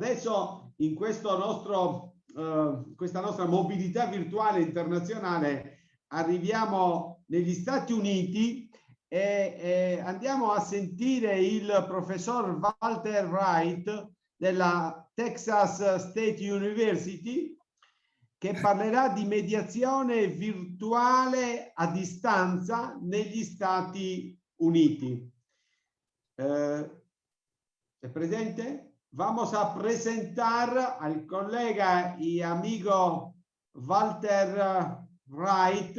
Adesso in questo questa nostra mobilità virtuale internazionale arriviamo negli Stati Uniti e andiamo a sentire il professor Walter Wright della Texas State University, che parlerà di mediazione virtuale a distanza negli Stati Uniti. ¿Es presente? Vamos a presentar al colega y amigo Walter Wright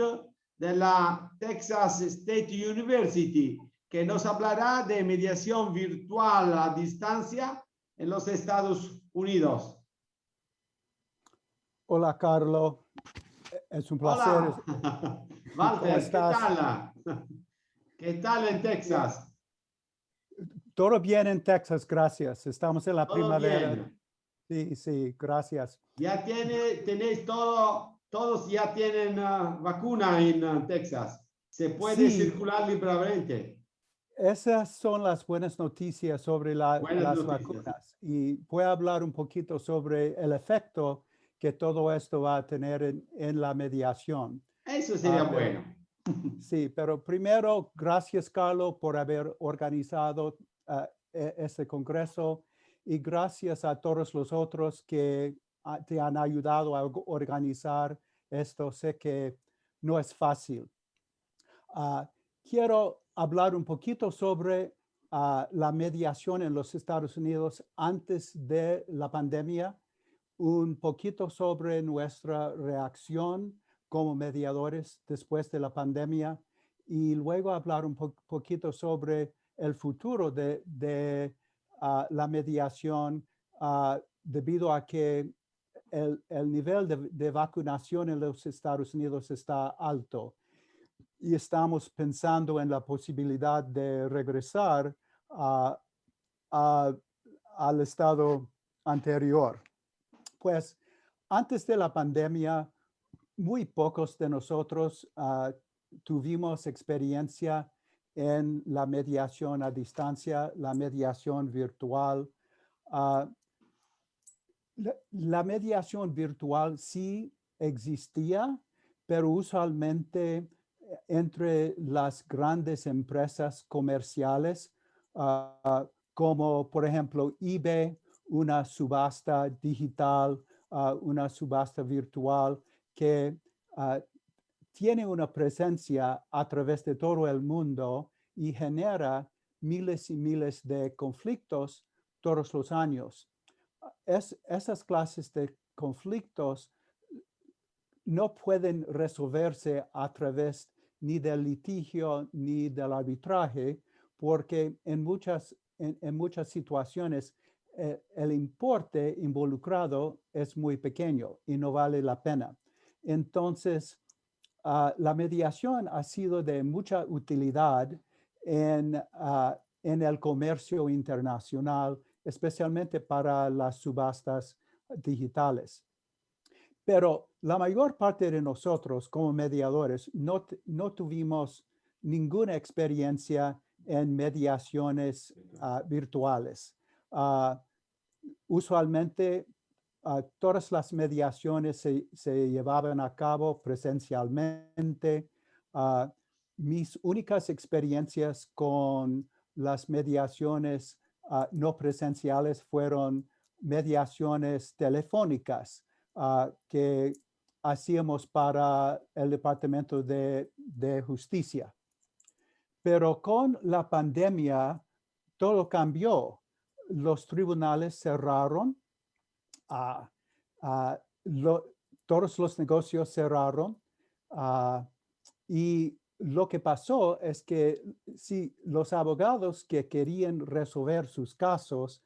de la Texas State University, que nos hablará de mediación virtual a distancia en los Estados Unidos. Hola, Carlos. Es un placer. Hola, Walter, ¿qué tal? ¿Qué tal en Texas? Todo bien en Texas, gracias. Estamos en la Todo primavera. bien. Sí, sí, gracias. Ya tenéis todos ya tienen vacuna en Texas. Se puede circular libremente. Esas son las buenas noticias sobre las noticias. vacunas. Y voy a hablar un poquito sobre el efecto que todo esto va a tener en la mediación. Eso sería bueno. Sí, pero primero, gracias, Carlos, por haber organizado este congreso y gracias a todos los otros que te han ayudado a organizar esto. Sé que no es fácil. Quiero hablar un poquito sobre la mediación en los Estados Unidos antes de la pandemia, un poquito sobre nuestra reacción como mediadores después de la pandemia y luego hablar un poquito sobre el futuro de la mediación debido a que el nivel de vacunación en los Estados Unidos está alto y estamos pensando en la posibilidad de regresar al estado anterior. Pues antes de la pandemia, muy pocos de nosotros tuvimos experiencia en la mediación a distancia, la mediación virtual. La mediación virtual sí existía, pero usualmente entre las grandes empresas comerciales, como por ejemplo eBay, una subasta digital, una subasta virtual que tiene una presencia a través de todo el mundo y genera miles y miles de conflictos todos los años. Esas clases de conflictos no pueden resolverse a través ni del litigio ni del arbitraje, porque en muchas situaciones el importe involucrado es muy pequeño y no vale la pena. Entonces, la mediación ha sido de mucha utilidad en el comercio internacional, especialmente para las subastas digitales. Pero la mayor parte de nosotros como mediadores no tuvimos ninguna experiencia en mediaciones virtuales. Usualmente todas las mediaciones se llevaban a cabo presencialmente. Mis únicas experiencias con las mediaciones no presenciales fueron mediaciones telefónicas que hacíamos para el Departamento de Justicia. Pero con la pandemia todo cambió. Los tribunales cerraron. Todos los negocios cerraron y lo que pasó es que si los abogados que querían resolver sus casos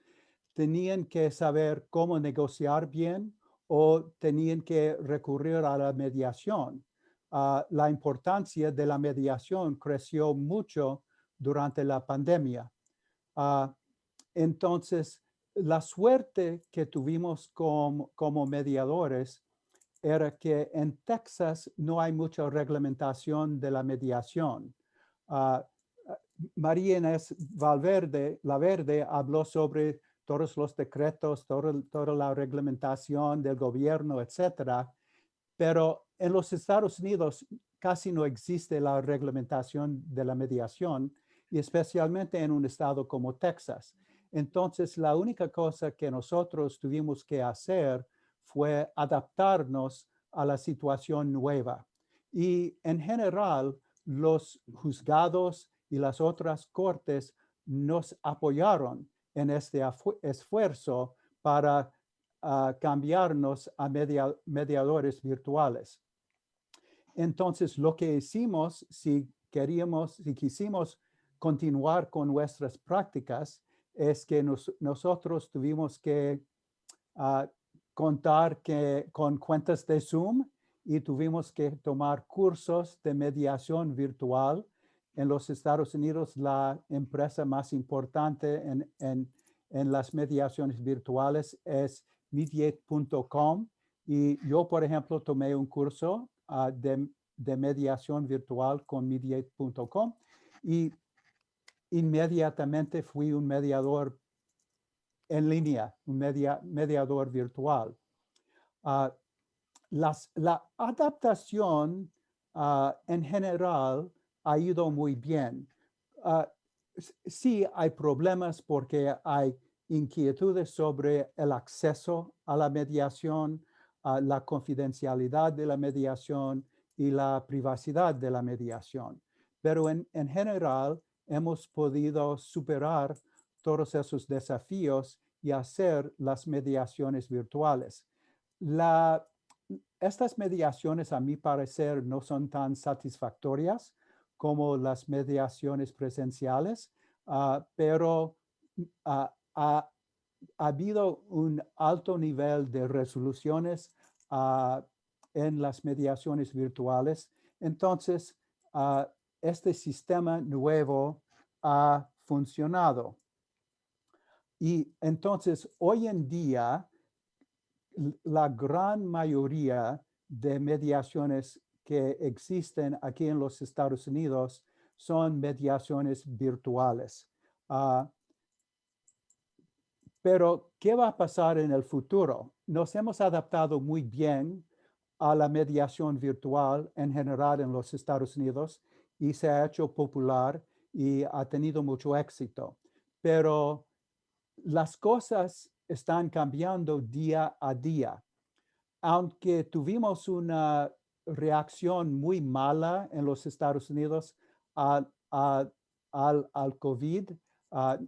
tenían que saber cómo negociar bien o tenían que recurrir a la mediación. La importancia de la mediación creció mucho durante la pandemia. Entonces, la suerte que tuvimos como mediadores era que en Texas no hay mucha reglamentación de la mediación. María Inés Laverde habló sobre todos los decretos, toda la reglamentación del gobierno, etcétera. Pero en los Estados Unidos casi no existe la reglamentación de la mediación, y especialmente en un estado como Texas. Entonces, la única cosa que nosotros tuvimos que hacer fue adaptarnos a la situación nueva. Y en general, los juzgados y las otras cortes nos apoyaron en este esfuerzo para cambiarnos a mediadores virtuales. Entonces, lo que hicimos, si quisimos continuar con nuestras prácticas, es que nosotros tuvimos que contar con cuentas de Zoom y tuvimos que tomar cursos de mediación virtual. En los Estados Unidos, la empresa más importante en las mediaciones virtuales es mediate.com, y yo, por ejemplo, tomé un curso de mediación virtual con mediate.com y inmediatamente fui un mediador en línea, un mediador virtual. La adaptación en general ha ido muy bien. Sí hay problemas porque hay inquietudes sobre el acceso a la mediación, la confidencialidad de la mediación y la privacidad de la mediación. Pero en general hemos podido superar todos esos desafíos y hacer las mediaciones virtuales. Estas mediaciones, a mi parecer, no son tan satisfactorias como las mediaciones presenciales, pero ha habido un alto nivel de resoluciones en las mediaciones virtuales. Entonces, este sistema nuevo ha funcionado. Y entonces, hoy en día, la gran mayoría de mediaciones que existen aquí en los Estados Unidos son mediaciones virtuales. Pero, ¿qué va a pasar en el futuro? Nos hemos adaptado muy bien a la mediación virtual en general en los Estados Unidos y se ha hecho popular y ha tenido mucho éxito. Pero las cosas están cambiando día a día. Aunque tuvimos una reacción muy mala en los Estados Unidos al COVID,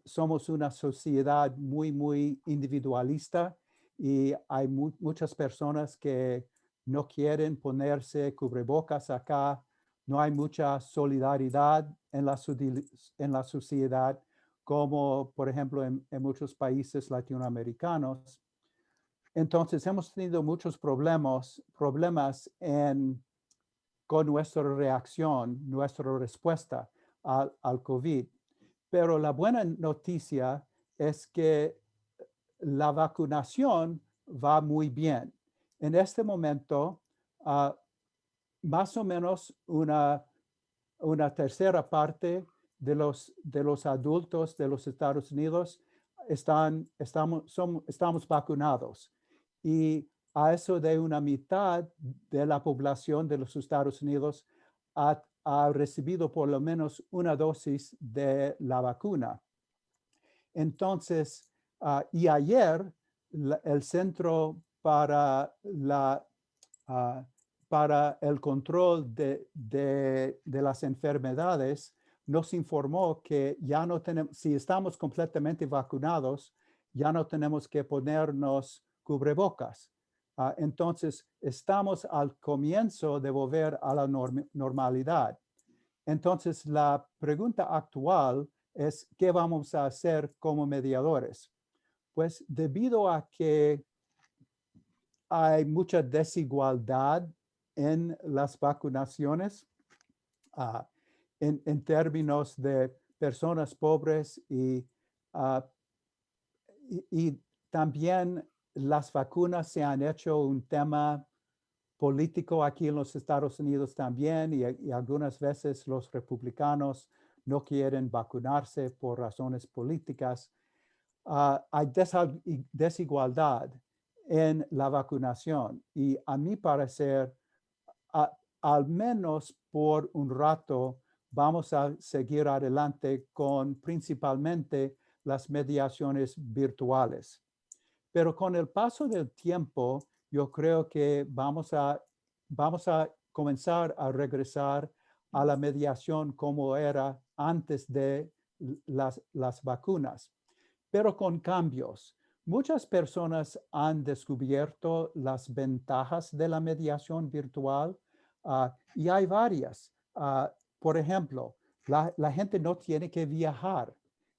somos una sociedad muy individualista y hay muchas personas que no quieren ponerse cubrebocas acá. No hay mucha solidaridad en la sociedad, como por ejemplo en muchos países latinoamericanos. Entonces hemos tenido muchos problemas con nuestra reacción, nuestra respuesta al COVID. Pero la buena noticia es que la vacunación va muy bien. En este momento, más o menos una tercera parte de los adultos de los Estados Unidos estamos vacunados. Y a eso de una mitad de la población de los Estados Unidos ha recibido por lo menos una dosis de la vacuna. Entonces, y ayer el Centro para el Control de las Enfermedades nos informó que ya no tenemos, si estamos completamente vacunados, ya no tenemos que ponernos cubrebocas. Entonces, estamos al comienzo de volver a la normalidad. Entonces, la pregunta actual es, ¿qué vamos a hacer como mediadores? Pues debido a que hay mucha desigualdad en las vacunaciones, en términos de personas pobres y también las vacunas se han hecho un tema político aquí en los Estados Unidos también, y algunas veces los republicanos no quieren vacunarse por razones políticas. hay desigualdad en la vacunación y a mi parecer, al menos por un rato, vamos a seguir adelante con principalmente las mediaciones virtuales. Pero con el paso del tiempo, yo creo que vamos a comenzar a regresar a la mediación como era antes de las vacunas, pero con cambios. Muchas personas han descubierto las ventajas de la mediación virtual y hay varias. Por ejemplo, la gente no tiene que viajar.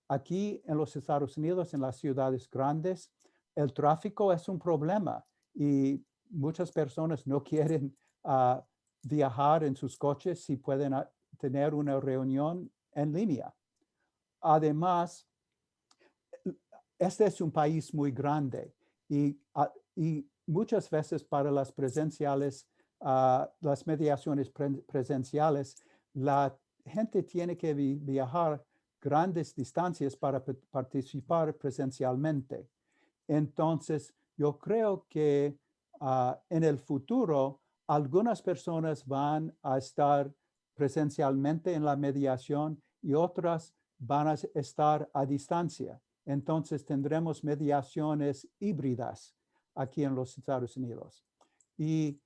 Aquí en los Estados Unidos, en las ciudades grandes, el tráfico es un problema y muchas personas no quieren viajar en sus coches si pueden tener una reunión en línea. Además, este es un país muy grande y muchas veces para las presenciales, las mediaciones presenciales, la gente tiene que viajar grandes distancias para participar presencialmente. Entonces, yo creo que en el futuro, algunas personas van a estar presencialmente en la mediación y otras van a estar a distancia. Entonces, tendremos mediaciones híbridas aquí en los Estados Unidos. Y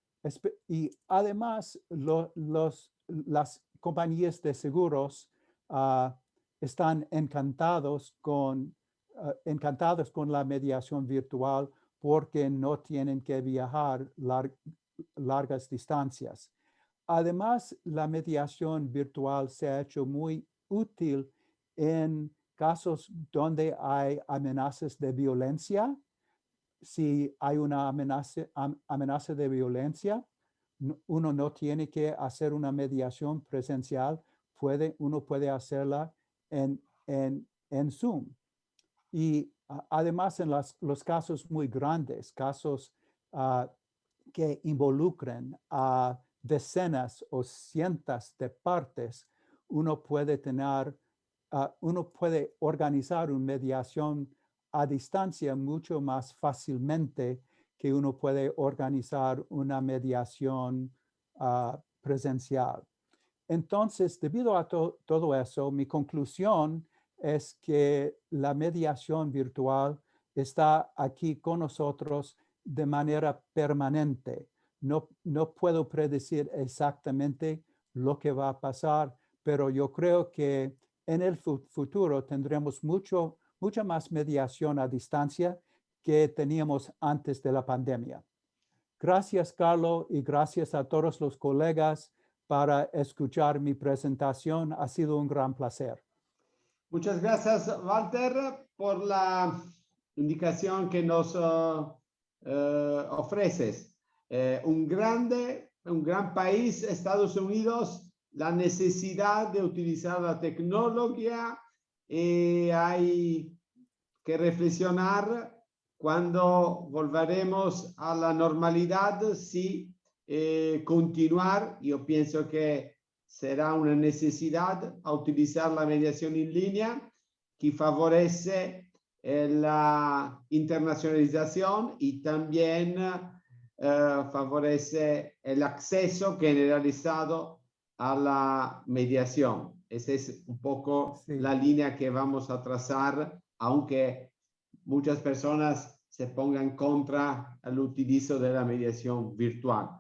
además, las compañías de seguros están encantadas con la mediación virtual porque no tienen que viajar largas distancias. Además, la mediación virtual se ha hecho muy útil en casos donde hay amenazas de violencia. Si hay una amenaza de violencia, uno no tiene que hacer una mediación presencial, uno puede hacerla en Zoom. Y además en los casos muy grandes, casos que involucren a decenas o cientos de partes, uno puede organizar una mediación a distancia mucho más fácilmente que uno puede organizar una mediación presencial. Entonces, debido a todo eso, mi conclusión es que la mediación virtual está aquí con nosotros de manera permanente. No puedo predecir exactamente lo que va a pasar, pero yo creo que en el futuro tendremos mucha más mediación a distancia que teníamos antes de la pandemia. Gracias, Carlos, y gracias a todos los colegas para escuchar mi presentación. Ha sido un gran placer. Muchas gracias, Walter, por la indicación que nos ofreces. Un gran país, Estados Unidos, la necesidad de utilizar la tecnología, hay que reflexionar cuando volveremos a la normalidad, si continuar. Yo pienso que será una necesidad a utilizar la mediación en línea que favorece la internacionalización y también favorece el acceso generalizado a la mediación. Esa es un poco la línea que vamos a trazar, aunque muchas personas se pongan contra el utilizo de la mediación virtual.